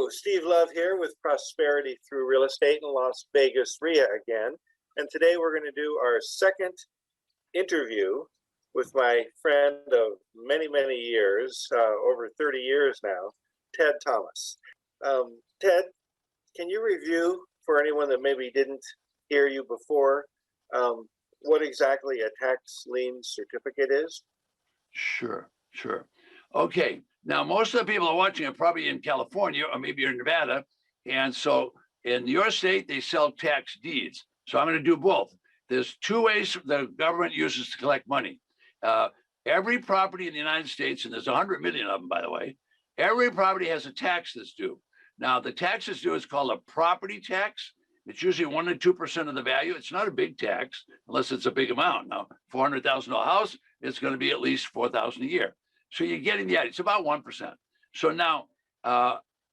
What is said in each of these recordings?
Steve Love here with Prosperity Through Real Estate in Las Vegas, RIA again. And today we're going to do our second interview with my friend of many, many years, over 30 years now, Ted Thomas. Ted, can you review for anyone that maybe didn't hear you before, what exactly a tax lien certificate is? Sure. Okay. Now, most of the people are watching are probably in California or maybe you're in Nevada. And so in your state, they sell tax deeds. So I'm going to do both. There's two ways the government uses to collect money. Every property in the United States, and there's 100 million of them, by the way, every property has a tax that's due. Now, the tax that's due is called a property tax. It's usually 1 to 2% of the value. It's not a big tax unless it's a big amount. Now, $400,000 house, it's going to be at least $4,000 a year. So you're getting the idea. It's about 1%. So now,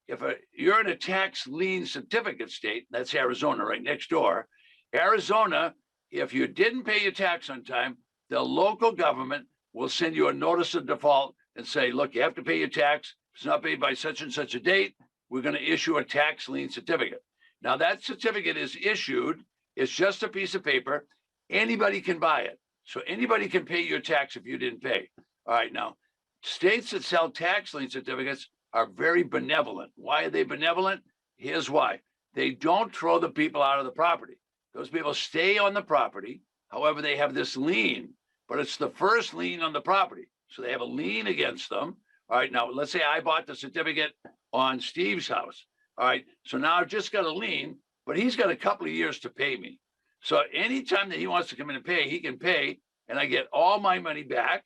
if you're in a tax lien certificate state, that's Arizona right next door. Arizona, if you didn't pay your tax on time, the local government will send you a notice of default and say, look, you have to pay your tax. If it's not paid by such and such a date, we're going to issue a tax lien certificate. Now that certificate is issued. It's just a piece of paper. Anybody can buy it. So anybody can pay your tax if you didn't pay. All right, now, states that sell tax lien certificates are very benevolent. Why are they benevolent? Here's why. They don't throw the people out of the property. Those people stay on the property. However, they have this lien, but it's the first lien on the property. So they have a lien against them. All right, now let's say I bought the certificate on Steve's house. All right, so now I've just got a lien, but he's got a couple of years to pay me. So anytime that he wants to come in and pay, he can pay, and I get all my money back.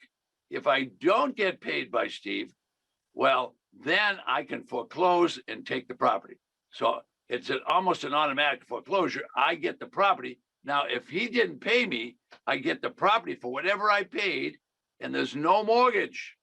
If I don't get paid by Steve, well, then I can foreclose and take the property. So it's almost an automatic foreclosure. I get the property. Now, if he didn't pay me, I get the property for whatever I paid, and there's no mortgage.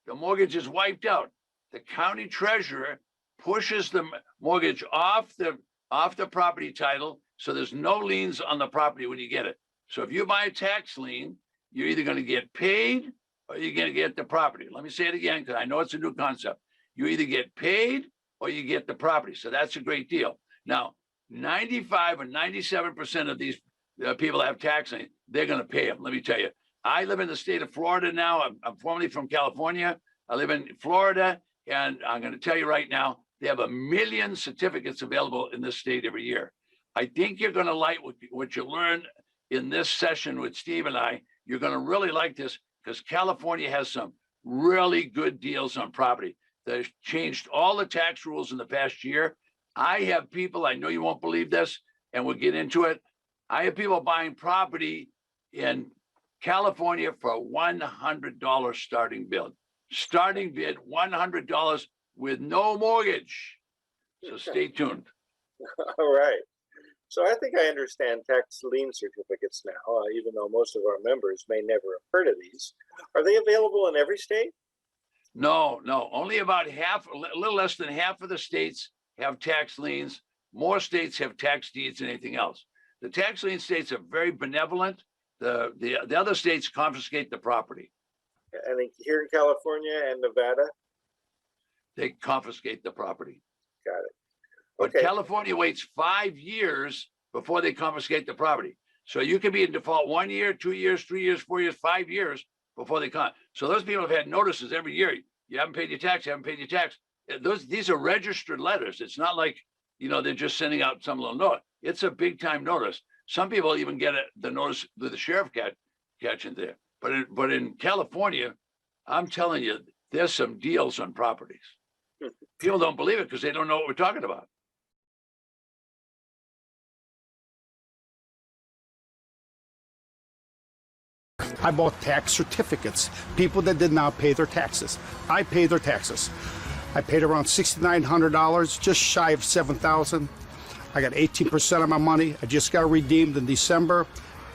The mortgage is wiped out. The county treasurer pushes the mortgage off the property title, so there's no liens on the property when you get it. So if you buy a tax lien, you're either going to get paid or you're going to get the property. Let me say it again, because I know it's a new concept. You either get paid or you get the property. So that's a great deal. Now, 95 or 97% of these people that have tax liens, they're going to pay them. Let me tell you, I live in the state of Florida now. I'm formerly from California. I live in Florida, and I'm going to tell you right now, they have 1 million certificates available in this state every year. I think you're going to like what you learn in this session with Steve and I. You're going to really like this because California has some really good deals on property. They've changed all the tax rules in the past year. I have people, I know you won't believe this, and we'll get into it. I have people buying property in California for $100 starting bid. Starting bid, $100 with no mortgage. So stay tuned. All right. So I think I understand tax lien certificates now, even though most of our members may never have heard of these. Are they available in every state? No. Only about half, a little less than half of the states have tax liens. More states have tax deeds than anything else. The tax lien states are very benevolent. The other states confiscate the property. And here in California and Nevada? They confiscate the property. Got it. But Okay. California waits 5 years before they confiscate the property. So you can be in default 1 year, 2 years, 3 years, 4 years, 5 years before they come. So those people have had notices every year. You haven't paid your tax, you haven't paid your tax. These are registered letters. It's not like, they're just sending out some little note. It's a big time notice. Some people even get the notice with the sheriff catching there. But in California, I'm telling you, there's some deals on properties. People don't believe it because they don't know what we're talking about. I bought tax certificates, people that did not pay their taxes. I paid their taxes. I paid around $6,900, just shy of $7,000. I got 18% of my money. I just got redeemed in December,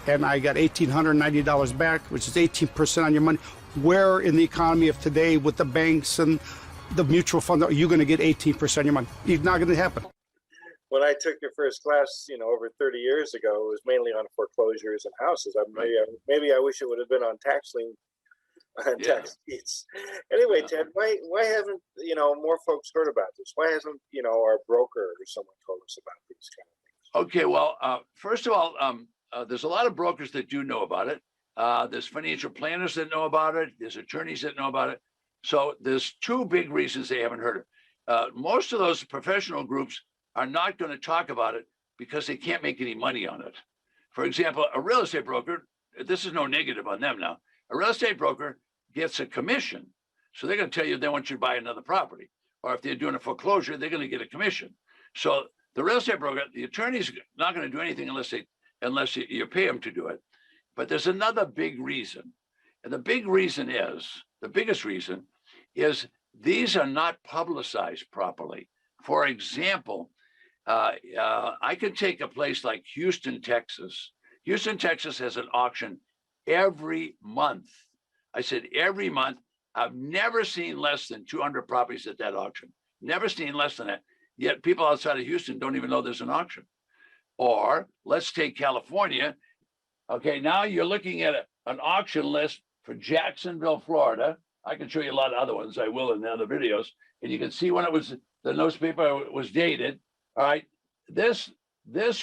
and I got $1,890 back, which is 18% on your money. Where in the economy of today with the banks and the mutual fund are you going to get 18% of your money? It's not going to happen. When I took your first class, over 30 years ago, it was mainly on foreclosures and houses. Maybe I wish it would have been on tax lien on Yeah. tax deeds. Anyway, Yeah. Ted, why haven't more folks heard about this? Why hasn't our broker or someone told us about these kind of things? Okay, well, first of all, there's a lot of brokers that do know about it. There's financial planners that know about it. There's attorneys that know about it. So there's two big reasons they haven't heard it. Most of those professional groups are not going to talk about it because they can't make any money on it. For example, a real estate broker, this is no negative on them now. A real estate broker gets a commission. So they're going to tell you they want you to buy another property. Or if they're doing a foreclosure, they're going to get a commission. So the real estate broker, the attorney's not going to do anything unless you pay them to do it. But there's another big reason. And the biggest reason is these are not publicized properly. For example, I could take a place like Houston, Texas. Houston, Texas has an auction every month. I said every month. I've never seen less than 200 properties at that auction. Never seen less than that. Yet people outside of Houston don't even know there's an auction. Or let's take California. Okay, now you're looking at an auction list for Jacksonville, Florida. I can show you a lot of other ones. I will in the other videos. And you can see when it was, the newspaper was dated. All right, this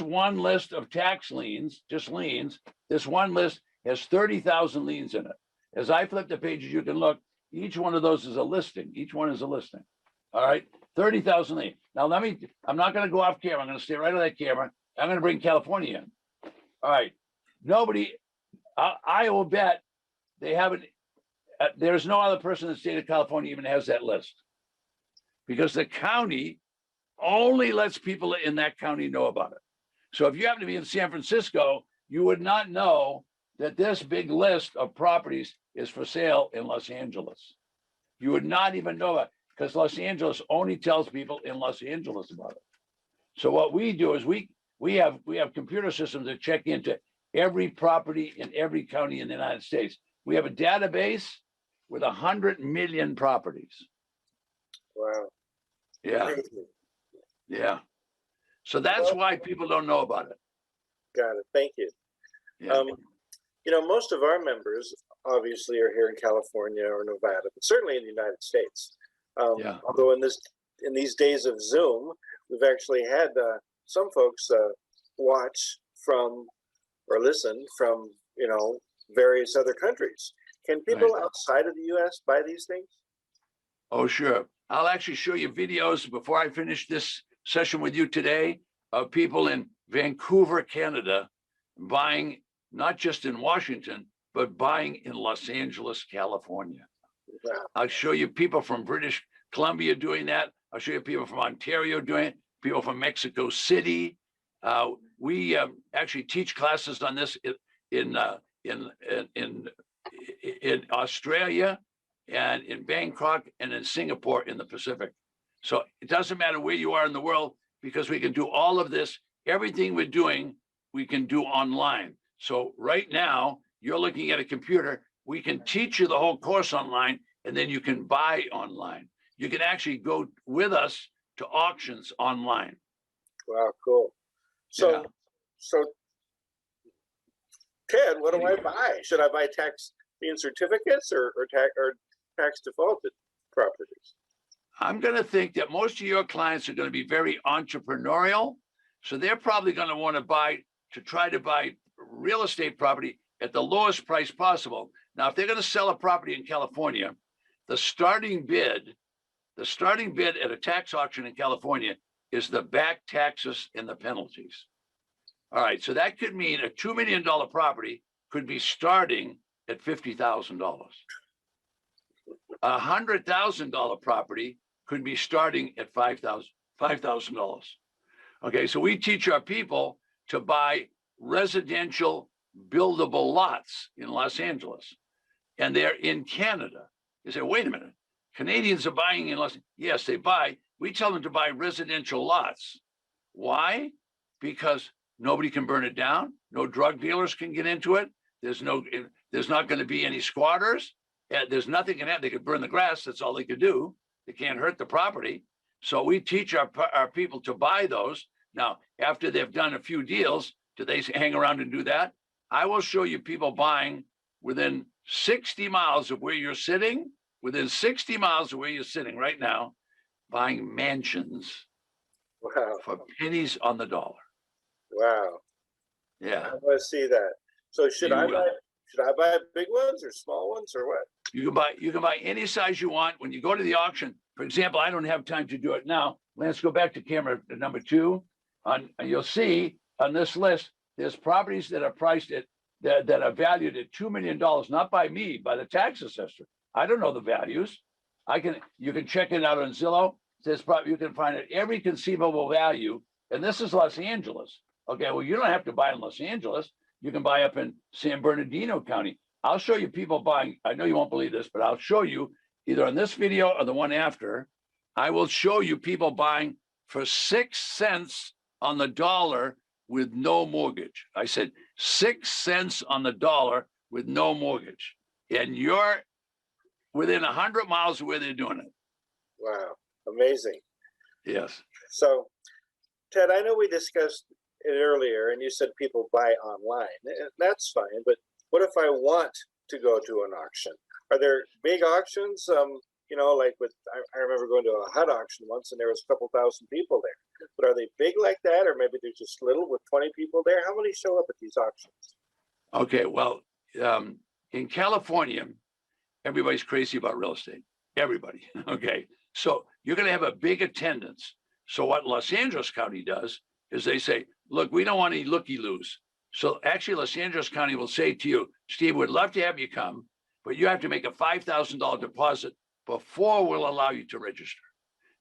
one list of tax liens, just liens, this one list has 30,000 liens in it. As I flip the pages, you can look, each one of those is a listing. Each one is a listing. All right, 30,000 liens. Now I'm not going to go off camera. I'm going to stay right on that camera. I'm going to bring California in. All right, I will bet they haven't, there's no other person in the state of California even has that list. Because the county only lets people in that county know about it. So if you happen to be in San Francisco, you would not know that this big list of properties is for sale in Los Angeles. You would not even know it because Los Angeles only tells people in Los Angeles about it. So what we do is we have computer systems that check into every property in every county in the United States. We have a database with 100 million properties. Wow. Yeah. Amazing. Yeah. So that's why people don't know about it. Got it. Thank you. Yeah. Most of our members obviously are here in California or Nevada, but certainly in the United States. Yeah. Although in these days of Zoom, we've actually had some folks watch from or listen from various other countries. Can people outside of the U.S. buy these things? Oh, sure. I'll actually show you videos before I finish this session with you today of people in Vancouver, Canada, buying not just in Washington, but buying in Los Angeles, California. Wow. I'll show you people from British Columbia doing that. I'll show you people from Ontario doing it, people from Mexico City. We actually teach classes on this in Australia and in Bangkok and in Singapore in the Pacific. So it doesn't matter where you are in the world because we can do all of this. Everything we're doing, we can do online. So right now, you're looking at a computer. We can teach you the whole course online, and then you can buy online. You can actually go with us to auctions online. Wow, cool. So Ted, what do I buy? Should I buy tax lien certificates or tax defaulted properties? I'm going to think that most of your clients are going to be very entrepreneurial. So they're probably going to want to try to buy real estate property at the lowest price possible. Now, if they're going to sell a property in California, the starting bid at a tax auction in California is the back taxes and the penalties. All right, so that could mean a $2 million property could be starting at $50,000. A $100,000 property could be starting at $5,000. Okay, so we teach our people to buy residential buildable lots in Los Angeles, and they're in Canada. You say, wait a minute, Canadians are buying in Los Angeles. Yes, they buy. We tell them to buy residential lots. Why? Because nobody can burn it down. No drug dealers can get into it. There's not going to be any squatters. There's nothing can happen. They could burn the grass. That's all they could do. They can't hurt the property. So we teach our people to buy those. Now, after they've done a few deals, do they hang around and do that? I will show you people buying within 60 miles of where you're sitting, within 60 miles of where you're sitting right now, buying mansions Wow. for pennies on the dollar. Wow. Yeah. I want to see that. So should You I will. buy big ones or small ones or what? You can buy any size you want. When you go to the auction, for example, I don't have time to do it now. Let's go back to camera number 2. You'll see on this list, there's properties that are priced at that are valued at $2 million, not by me, by the tax assessor. I don't know the values. You can check it out on Zillow. You can find it every conceivable value. And this is Los Angeles. Okay, well, you don't have to buy in Los Angeles. You can buy up in San Bernardino County. I'll show you people buying. I know you won't believe this, but I'll show you either on this video or the one after. I will show you people buying for 6 cents on the dollar with no mortgage. I said 6 cents on the dollar with no mortgage. And you're within 100 miles of where they're doing it. Wow. Amazing. Yes. So, Ted, I know we discussed it earlier and you said people buy online. That's fine, but what if I want to go to an auction? Are there big auctions? You know, like I remember going to a HUD auction once and there was a couple thousand people there. But are they big like that, or maybe they're just little with 20 people there? How many show up at these auctions? Okay, well, in California, everybody's crazy about real estate. Everybody, okay? So you're gonna have a big attendance. So what Los Angeles County does is they say, look, we don't want any looky-loos. So actually Los Angeles County will say to you, Steve, we'd love to have you come, but you have to make a $5,000 deposit before we'll allow you to register.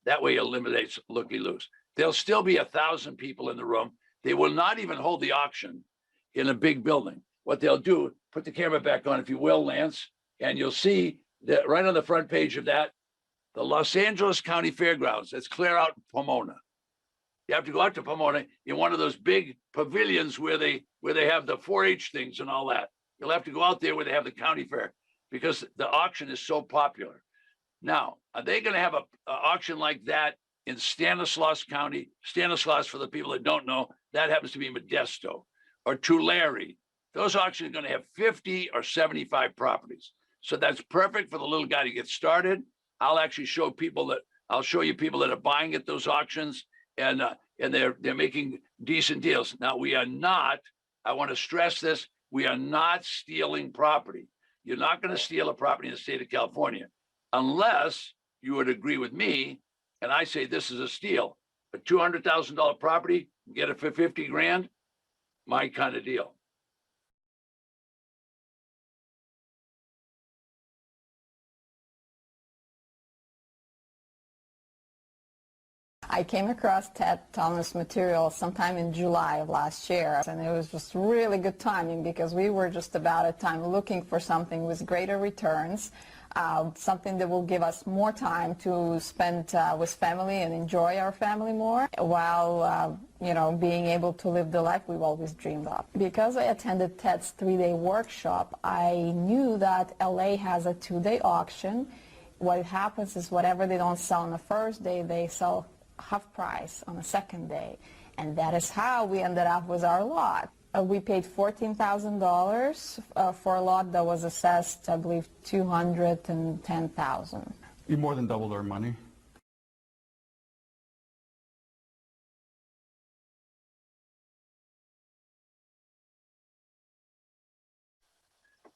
That way it eliminates looky-loos. There'll still be 1,000 people in the room. They will not even hold the auction in a big building. What they'll do, put the camera back on, if you will, Lance, and you'll see that right on the front page of that, the Los Angeles County Fairgrounds. That's clear out in Pomona. You have to go out to Pomona in one of those big pavilions where they have the 4-H things and all that. You'll have to go out there where they have the county fair because the auction is so popular. Now, are they going to have a auction like that in Stanislaus County? Stanislaus, for the people that don't know, that happens to be Modesto, or Tulare. Those auctions are going to have 50 or 75 properties. So that's perfect for the little guy to get started. I'll actually show you people that are buying at those auctions, and they're making decent deals. Now, we are not, I want to stress this, we are not stealing property. You're not going to steal a property in the state of California unless you would agree with me and I say this is a steal. A $200,000 property, get it for 50 grand, my kind of deal. I came across Ted Thomas' material sometime in July of last year, and it was just really good timing because we were just about at time looking for something with greater returns, something that will give us more time to spend with family and enjoy our family more while, you know, being able to live the life we've always dreamed of. Because I attended Ted's 3-day workshop, I knew that LA has a 2-day auction. What happens is whatever they don't sell on the first day, they sell half price on the second day, and that is how we ended up with our lot. We paid $14,000 for a lot that was assessed, I believe, $210,000. You more than doubled our money.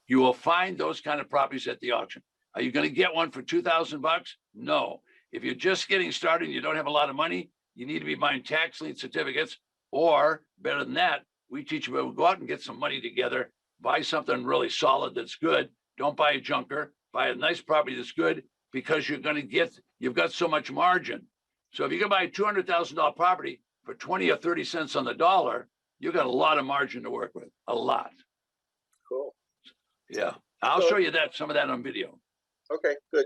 You will find those kind of properties at the auction. Are you going to get one for $2,000? No. If you're just getting started and you don't have a lot of money, you need to be buying tax lien certificates, or better than that, we teach you, go out and get some money together, buy something really solid that's good. Don't buy a junker, buy a nice property that's good, because you're going to get, you've got so much margin. So if you can buy a $200,000 property for 20 or 30 cents on the dollar, you've got a lot of margin to work with, a lot. Cool. Yeah, I'll show you that, some of that on video. Okay, good.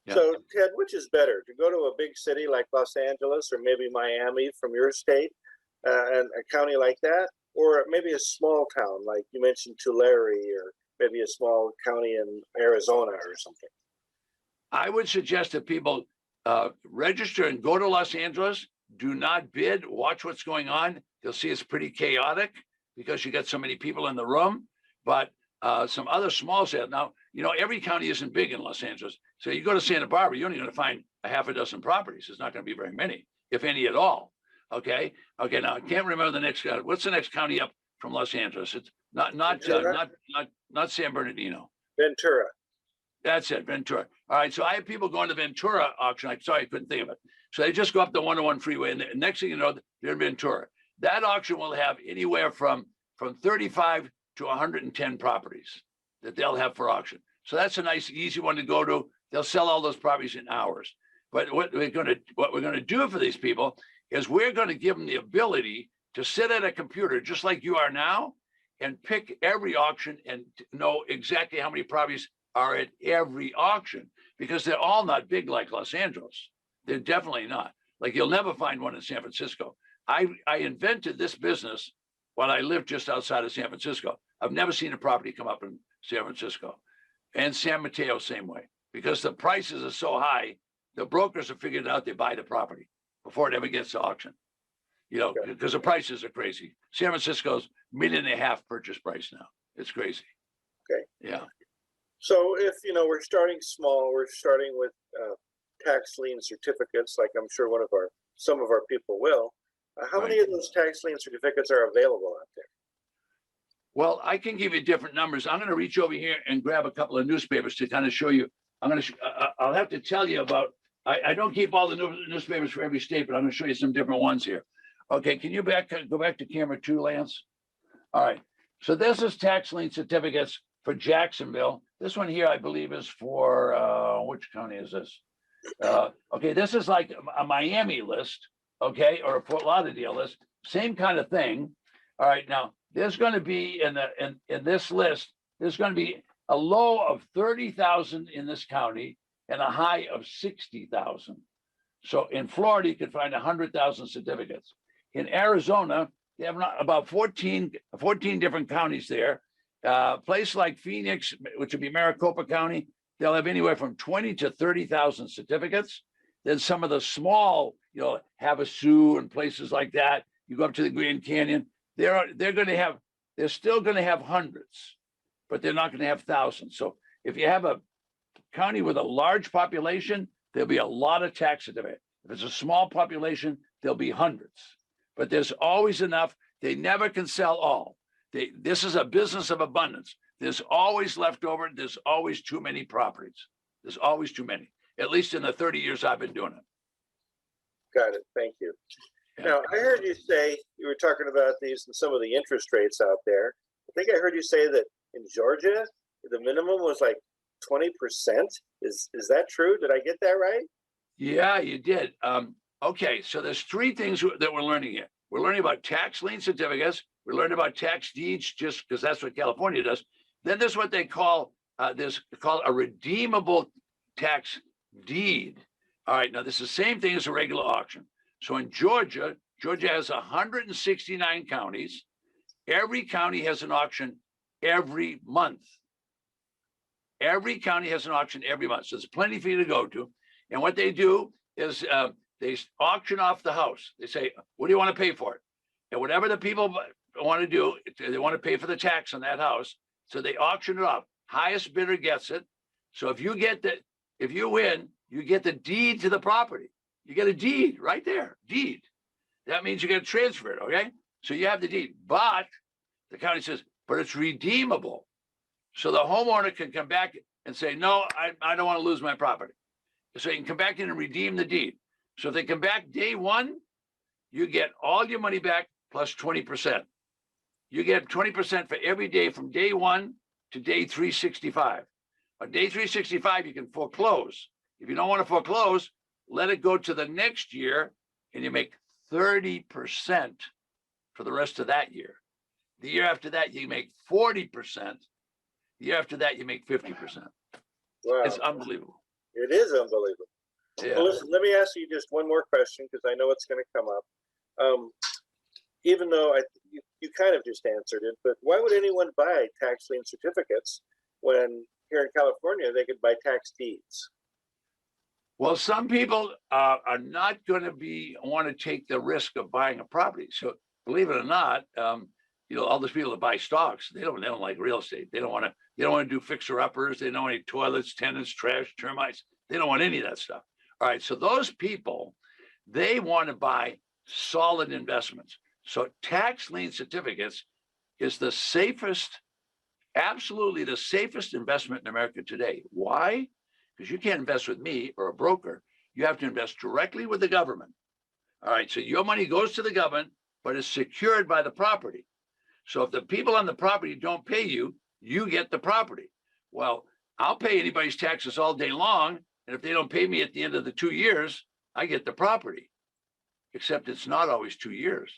Yeah. So, Ted, which is better, to go to a big city like Los Angeles or maybe Miami from your state, and a county like that, or maybe a small town like you mentioned Tulare, or maybe a small county in Arizona or something? I would suggest that people register and go to Los Angeles. Do not bid. Watch what's going on. You'll see it's pretty chaotic because you got so many people in the room. But some other small sales. Now, you know, every county isn't big in Los Angeles. So you go to Santa Barbara, you're only going to find a half a dozen properties. There's not going to be very many, if any at all. Okay. Okay. Now I can't remember the next. What's the next county up from Los Angeles? It's not San Bernardino. Ventura. That's it, Ventura. All right. So I have people going to Ventura auction. I'm sorry, I couldn't think of it. So they just go up the 101 freeway, and the next thing you know, they're in Ventura. That auction will have anywhere from 35 to 110 properties that they'll have for auction. So that's a nice, easy one to go to. They'll sell all those properties in hours. But what we're going to do for these people is we're going to give them the ability to sit at a computer just like you are now and pick every auction and know exactly how many properties are at every auction, because they're all not big like Los Angeles. They're definitely not. Like, you'll never find one in San Francisco. I invented this business when I lived just outside of San Francisco. I've never seen a property come up in San Francisco, and San Mateo same way, because the prices are so high. The brokers have figured out they buy the property before it ever gets to auction, you know, because the prices are crazy. San Francisco's $1.5 million purchase price now. It's crazy. Okay. Yeah. So if, you know, we're starting small, we're starting with tax lien certificates, like I'm sure some of our people will. How many of those tax lien certificates are available out there? Well, I can give you different numbers. I'm going to reach over here and grab a couple of newspapers to kind of show you. I'll have to tell you about, I don't keep all the newspapers for every state, but I'm going to show you some different ones here. Okay, can you go back to camera 2, Lance? All right, so this is tax lien certificates for Jacksonville. This one here, I believe, is for, which county is this? Okay, this is like a Miami list, okay, or a Fort Lauderdale list, same kind of thing. All right, now there's going to be in this list, there's going to be a low of 30,000 in this county and a high of 60,000. So in Florida, you could find 100,000 certificates. In Arizona, they have about 14 different counties there. Place like Phoenix, which would be Maricopa County, they'll have anywhere from 20 to 30,000 certificates. Then some of the small, you know, Havasu and places like that, you go up to the Grand Canyon, they're still going to have hundreds, but they're not going to have thousands. So if you have a county with a large population, there'll be a lot of tax certificates. If it's a small population, there'll be hundreds, but there's always enough. They never can sell all. This is a business of abundance. There's always leftover. There's always too many properties. There's always too many, at least in the 30 years I've been doing it. Got it. Thank you. Yeah. Now, I heard you say, you were talking about these and some of the interest rates out there. I think I heard you say that in Georgia, the minimum was like 20%. Is that true? Did I get that right? Yeah, you did. Okay, so there's 3 things that we're learning here. We're learning about tax lien certificates. We're learning about tax deeds, just because that's what California does. Then there's what they call a redeemable tax deed. All right, now this is the same thing as a regular auction. So in Georgia has 169 counties. Every county has an auction every month. Every county has an auction every month. So there's plenty for you to go to. And what they do is they auction off the house. They say, what do you want to pay for it? And whatever the people want to do, they want to pay for the tax on that house. So they auction it off. Highest bidder gets it. So if you win, you get the deed to the property. You get a deed right there, deed. That means you get to transfer it, okay? So you have the deed, but the county says, but it's redeemable. So the homeowner can come back and say, no, I don't want to lose my property. So you can come back in and redeem the deed. So if they come back day 1, you get all your money back plus 20%. You get 20% for every day from day 1 to day 365. On day 365, you can foreclose. If you don't want to foreclose, let it go to the next year and you make 30% for the rest of that year. The year after that, you make 40%. The year after that, you make 50%. Wow. It's unbelievable. It is unbelievable. Yeah. Well, listen, let me ask you just one more question, because I know it's going to come up. Even though you kind of just answered it, but why would anyone buy tax lien certificates when here in California they could buy tax deeds? Well, some people are not going to want to take the risk of buying a property. So believe it or not, you know, all those people that buy stocks, they don't like real estate. They don't want to do fixer uppers. They don't want any toilets, tenants, trash, termites. They don't want any of that stuff. All right. So those people, they want to buy solid investments. So tax lien certificates is the safest, absolutely the safest investment in America today. Why? Because you can't invest with me or a broker. You have to invest directly with the government. All right. So your money goes to the government, but is secured by the property. So if the people on the property don't pay you, you get the property. Well, I'll pay anybody's taxes all day long. And if they don't pay me at the end of the 2 years, I get the property. Except it's not always 2 years.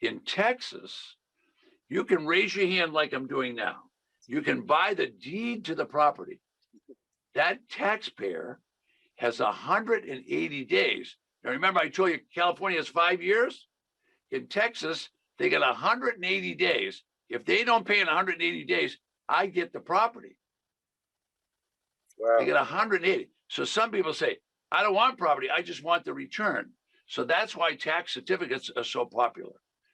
In Texas, you can raise your hand like I'm doing now. You can buy the deed to the property. That taxpayer has 180 days. Now, remember, I told you California has 5 years. In Texas, they get 180 days. If they don't pay in 180 days, I get the property. Wow. They get 180. So some people say, I don't want property. I just want the return. So that's why tax certificates are so popular,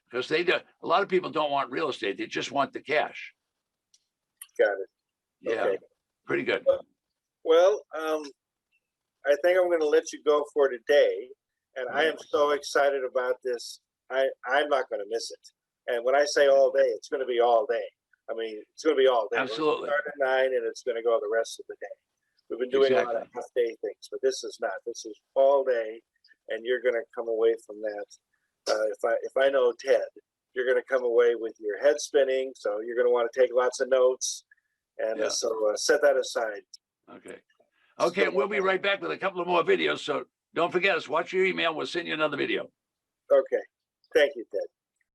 because a lot of people don't want real estate. They just want the cash. Got it. Yeah, Okay. pretty good. Well, I think I'm going to let you go for today. And I am so excited about this. I'm not going to miss it. And when I say all day, it's going to be all day. I mean, it's going to be all day. Absolutely. We're gonna start at 9 and it's going to go the rest of the day. We've been doing a lot of half day things, but this is not. This is all day, and you're going to come away from that. If I know Ted, you're going to come away with your head spinning. So you're going to want to take lots of notes, and so set that aside. Okay. Okay, we'll be right back with a couple of more videos. So don't forget us. Watch your email. We'll send you another video. Okay. Thank you, Ted.